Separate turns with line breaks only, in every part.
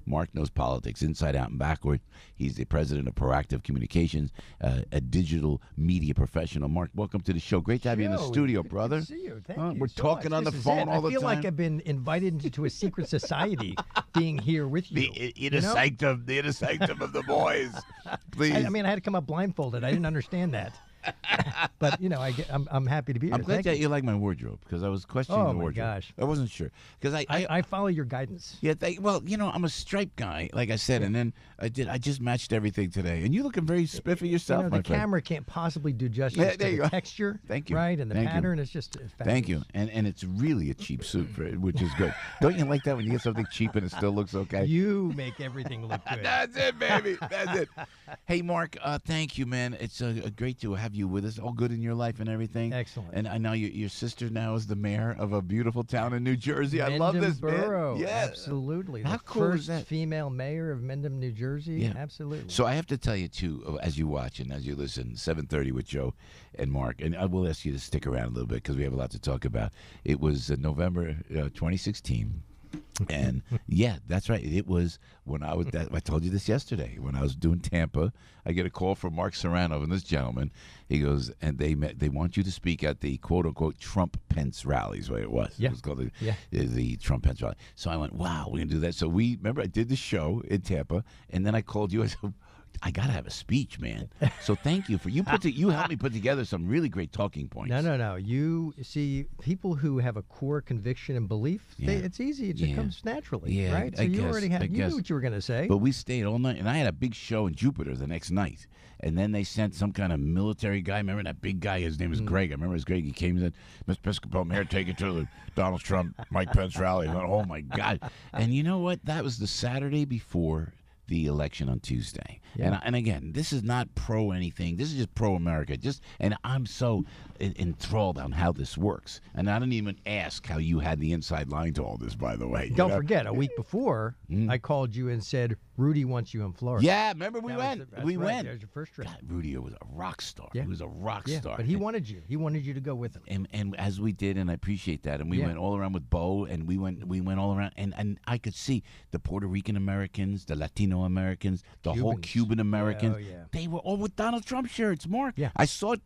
Mark knows politics inside out and backward. He's the president of Proactive Communications, a digital media professional. Mark, welcome to the show. Great to have you in the studio, brother.
Good to see you. Thank you
We're
so
talking
much.
on the
This is
phone
it.
all the
I feel
time.
like I've been invited into a secret society being here with you.
The inner sanctum, the inner sanctum of the boys. Please.
I mean, I had to come up blindfolded. I didn't understand that. But, I'm happy to be here.
I'm glad
Thank
that
you.
you like my wardrobe because I was questioning the
my
wardrobe.
gosh.
I wasn't sure because
I follow your guidance.
Yeah, well, I'm a striped guy, like I said, and then I just matched everything today, and you looking very spiffy yourself.
The
my friend.
camera can't possibly do justice to the texture.
Thank you.
Right, and the
Thank you.
pattern is just fabulous.
Thank you, and it's really a cheap suit, for it, which is good. Don't you like that when you get something cheap and it still looks okay?
You make everything look good.
That's it, baby. That's it. Hey, Mark, thank you, man. It's great to have you with us. All good in your life and everything.
Excellent.
And I know your sister now is the mayor of a beautiful town in New Jersey. I love this,
Borough.
man. Yeah.
Absolutely.
How
the
cool
first
is that?
female mayor of Mendham, New Jersey.
Yeah.
Absolutely.
So I have to tell you, too, as you watch and as you listen, 7:30 with Joe and Mark, and I will ask you to stick around a little bit because we have a lot to talk about. It was November 2016. And yeah, that's right. It was when I told you this yesterday. When I was doing Tampa, I get a call from Mark Serrano and this gentleman. He goes, and they want you to speak at the quote unquote Trump Pence rally. Is what it was.
Yeah.
It was called the Trump Pence rally. So I went, wow, we're gonna do that. So remember I did the show in Tampa, and then I called you. I said, I gotta have a speech, man. So thank you for you helped me put together some really great talking points.
No. You see, people who have a core conviction and belief, it's easy. It just comes naturally, right? So you knew what you were going to say.
But we stayed all night, and I had a big show in Jupiter the next night. And then they sent some kind of military guy. Remember that big guy? His name was Greg. I remember his Greg. He came and said, Mr. Piscopo, I'm here to take you to the Donald Trump, Mike Pence rally. I went, oh, my God. And you know what? That was the Saturday before the election on Tuesday.
Yeah.
And again, this is not pro anything. This is just pro America. And I'm so enthralled on how this works. And I didn't even ask how you had the inside line to all this, by the way.
Don't forget, a week before, I called you and said, Rudy wants you in Florida.
Yeah, remember we went. We went.
That was your first trip.
God, Rudy was a rock star.
Yeah.
He was a rock star.
But he wanted you. He wanted you to go with him.
And as we did, and I appreciate that. And we went all around with Bo, and we went all around, and I could see the Puerto Rican Americans, the Latino Americans, the whole Cuban Americans.
Yeah, oh, yeah.
They were all with Donald Trump shirts, Mark.
Yeah.
I saw it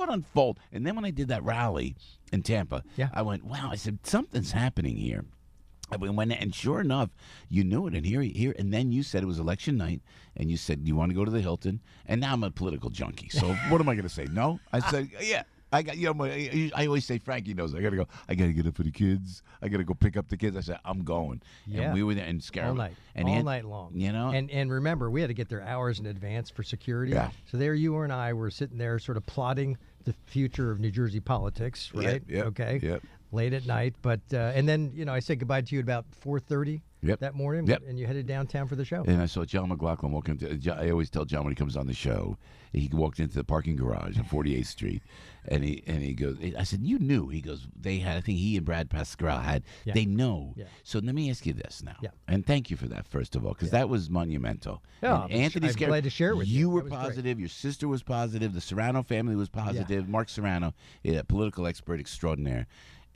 unfold. And then when I did that rally in Tampa, I went, wow. I said, something's happening here. And we went, and sure enough, you knew it. And here, and then you said it was election night, and you said you want to go to the Hilton. And now I'm a political junkie. So what am I going to say? No, I said, yeah. I got I always say Frankie knows. I got to get up for the kids. I got to go pick up the kids. I said I'm going.
Yeah.
And we were there in Scarab.
All night long.
You know.
And remember, we had to get there hours in advance for security.
Yeah.
So there you and I were sitting there sort of plotting the future of New Jersey politics, right?
Yep.
Okay.
Yep.
Late at night, but and then I said goodbye to you at about 4:30 that morning, and you headed downtown for the show.
And I saw John McLaughlin walking. I always tell John when he comes on the show, he walked into the parking garage on 48th Street, and he goes. I said, "You knew?" He goes, "They had. I think he and Brad Pascal had.
Yeah.
They know."
Yeah.
So let me ask you this now,
Yeah.
and thank you for that first of all, because that was monumental.
Yeah,
And Anthony's
I'm glad to share it with you.
You were
That was
positive. Your sister was positive. The Serrano family was positive. Mark Serrano, a political expert extraordinaire.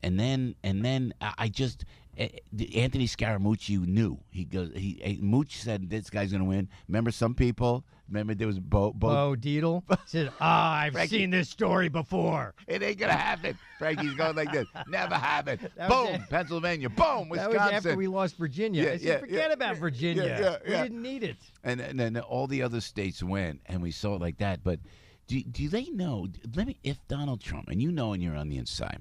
And then I just Anthony Scaramucci knew. He goes. Mooch said this guy's going to win. Remember some people. Remember there was Bo
Deedle said, I've seen this story before.
It ain't gonna happen. Frankie's going like this. Never happen. Boom, Pennsylvania. Boom, Wisconsin.
That was after we lost Virginia. I said, forget about Virginia.
Yeah.
We didn't need it.
And then all the other states went, and we saw it like that. But do they know? If Donald Trump, and and you're on the inside.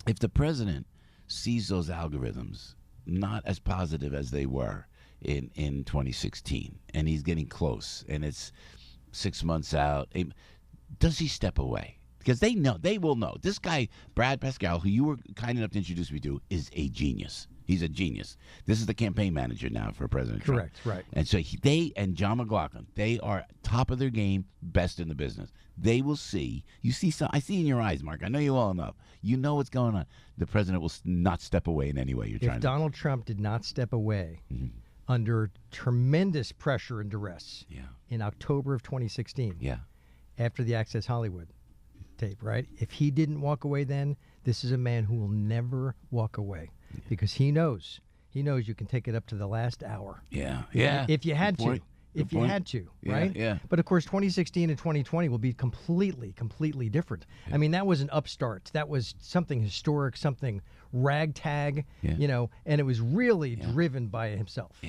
If the president sees those algorithms not as positive as they were in 2016, and he's getting close, and it's 6 months out, does he step away? Because they will know. This guy, Brad Pascal, who you were kind enough to introduce me to, is a genius. He's a genius. This is the campaign manager now for President Trump.
Correct, right.
And so they and John McLaughlin, they are top of their game, best in the business. They will see. You see some. I see in your eyes, Mark. I know you well enough. You know what's going on. The president will not step away in any way.
If Donald Trump did not step away under tremendous pressure and duress in October of 2016, after the Access Hollywood tape, right? If he didn't walk away then, this is a man who will never walk away because he knows he knows you can take it up to the last hour.
Yeah.
If you had to. If you
point.
had to,
Yeah,
right?
yeah.
But of course, 2016 and 2020 will be completely different.
Yeah.
I mean, that was an upstart. That was something historic, something ragtag, and it was really driven by himself,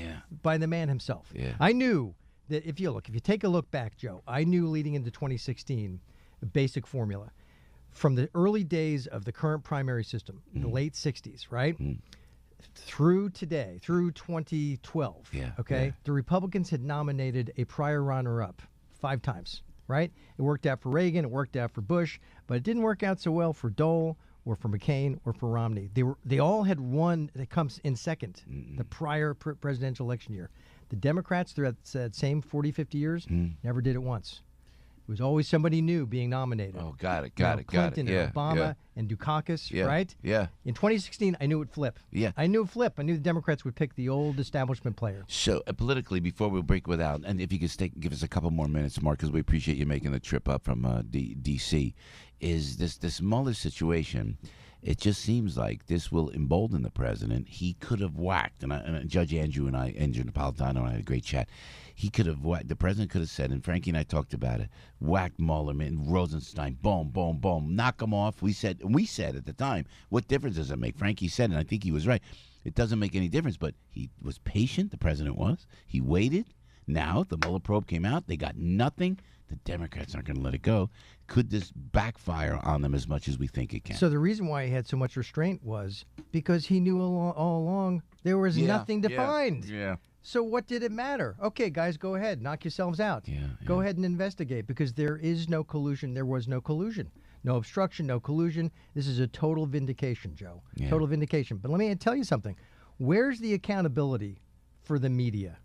by the man himself.
Yeah.
I knew that if you take a look back, Joe, I knew leading into 2016 the basic formula from the early days of the current primary system, the late 60s, right? Through today, through 2012, the Republicans had nominated a prior runner-up 5 times, right? It worked out for Reagan, it worked out for Bush, but it didn't work out so well for Dole or for McCain or for Romney. They all had one that comes in second, the prior presidential election year. The Democrats, throughout that same 40, 50 years, never did it once. It was always somebody new being nominated.
Oh, got it.
Clinton and Obama and Dukakis, right?
Yeah.
In 2016, I knew it would flip.
Yeah.
I knew it would flip. I knew the Democrats would pick the old establishment player.
So politically, before we break without, and if you could give us a couple more minutes, Mark, because we appreciate you making the trip up from D.C., is this Mueller situation. It just seems like this will embolden the president. He could have whacked, and Judge Andrew Napolitano and I had a great chat. He could have whacked. The president could have said, and Frankie and I talked about it, whacked Mueller, Rosenstein, boom, boom, boom, knock him off. We said at the time, what difference does it make? Frankie said, and I think he was right. It doesn't make any difference, but he was patient, the president was. He waited. Now the Mueller probe came out. They got nothing. The Democrats aren't going to let it go. Could this backfire on them as much as we think it can?
So the reason why he had so much restraint was because he knew all along there was nothing defined.
Yeah.
So what did it matter? Okay, guys, go ahead. Knock yourselves out. Go ahead and investigate because there is no collusion. There was no collusion. No obstruction, no collusion. This is a total vindication, Joe.
Yeah.
Total vindication. But let me tell you something. Where's the accountability for the media?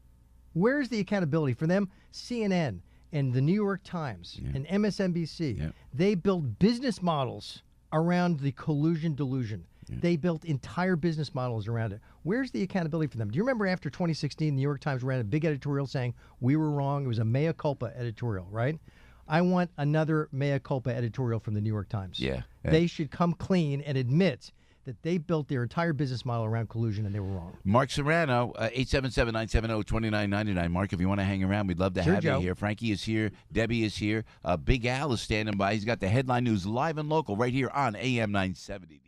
Where's the accountability for them? CNN and the New York Times and MSNBC, they built business models around the collusion delusion. They built entire business models around it. Where's the accountability for them? Do you remember after 2016, the New York Times ran a big editorial saying we were wrong? It was a mea culpa editorial, right? I want another mea culpa editorial from the New York Times.
Yeah.
They should come clean and admit that they built their entire business model around collusion and they were wrong.
Mark Serrano, 877-970-2999. Mark, if you want to hang around, we'd love to have
Joe.
you here. Frankie is here. Debbie is here. Big Al is standing by. He's got the headline news live and local right here on AM 970.